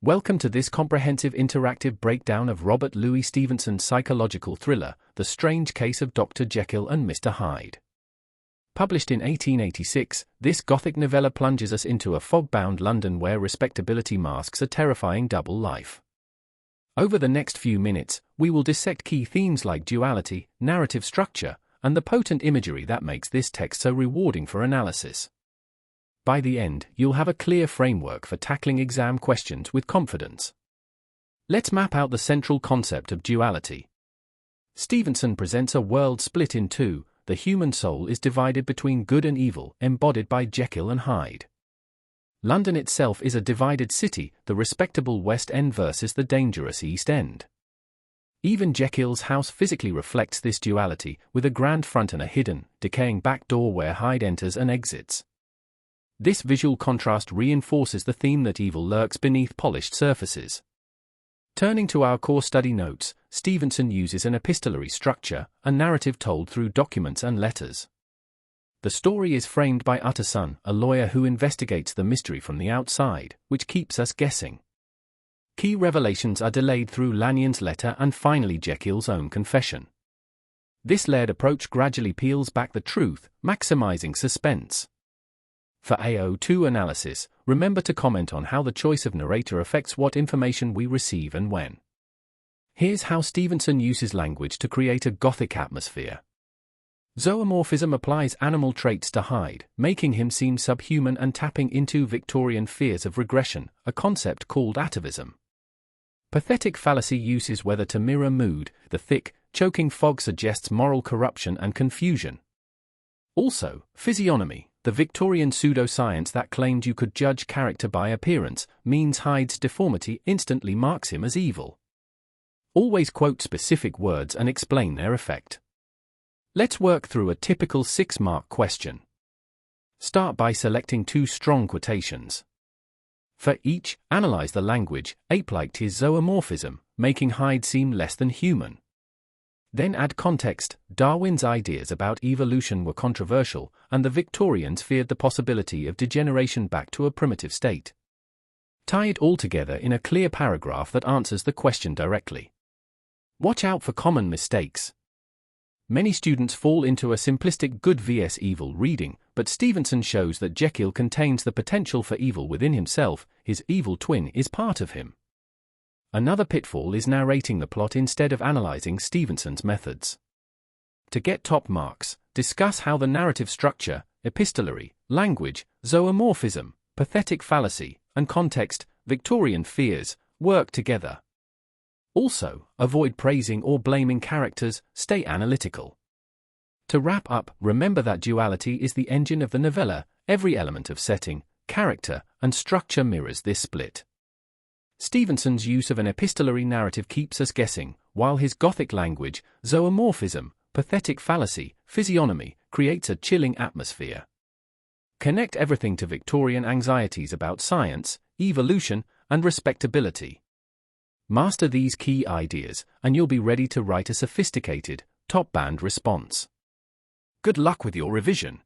Welcome to this comprehensive interactive breakdown of Robert Louis Stevenson's psychological thriller, The Strange Case of Dr. Jekyll and Mr. Hyde. Published in 1886, this Gothic novella plunges us into a fog-bound London where respectability masks a terrifying double life. Over the next few minutes, we will dissect key themes like duality, narrative structure, and the potent imagery that makes this text so rewarding for analysis. By the end, you'll have a clear framework for tackling exam questions with confidence. Let's map out the central concept of duality. Stevenson presents a world split in two. The human soul is divided between good and evil, embodied by Jekyll and Hyde. London itself is a divided city, the respectable West End versus the dangerous East End. Even Jekyll's house physically reflects this duality, with a grand front and a hidden, decaying back door where Hyde enters and exits. This visual contrast reinforces the theme that evil lurks beneath polished surfaces. Turning to our core study notes, Stevenson uses an epistolary structure, a narrative told through documents and letters. The story is framed by Utterson, a lawyer who investigates the mystery from the outside, which keeps us guessing. Key revelations are delayed through Lannion's letter and finally Jekyll's own confession. This layered approach gradually peels back the truth, maximizing suspense. For AO2 analysis, remember to comment on how the choice of narrator affects what information we receive and when. Here's how Stevenson uses language to create a Gothic atmosphere. Zoomorphism applies animal traits to Hyde, making him seem subhuman and tapping into Victorian fears of regression, a concept called atavism. Pathetic fallacy uses weather to mirror mood. The thick, choking fog suggests moral corruption and confusion. Also, physiognomy, the Victorian pseudoscience that claimed you could judge character by appearance, means Hyde's deformity instantly marks him as evil. Always quote specific words and explain their effect. Let's work through a typical 6-mark question. Start by selecting 2 strong quotations. For each, analyze the language. Ape liked his zoomorphism, making Hyde seem less than human. Then add context. Darwin's ideas about evolution were controversial, and the Victorians feared the possibility of degeneration back to a primitive state. Tie it all together in a clear paragraph that answers the question directly. Watch out for common mistakes. Many students fall into a simplistic good vs evil reading, but Stevenson shows that Jekyll contains the potential for evil within himself. His evil twin is part of him. Another pitfall is narrating the plot instead of analyzing Stevenson's methods. To get top marks, discuss how the narrative structure, epistolary, language, zoomorphism, pathetic fallacy, and context, Victorian fears, work together. Also, avoid praising or blaming characters, stay analytical. To wrap up, remember that duality is the engine of the novella. Every element of setting, character, and structure mirrors this split. Stevenson's use of an epistolary narrative keeps us guessing, while his Gothic language, zoomorphism, pathetic fallacy, physiognomy, creates a chilling atmosphere. Connect everything to Victorian anxieties about science, evolution, and respectability. Master these key ideas, and you'll be ready to write a sophisticated, top-band response. Good luck with your revision.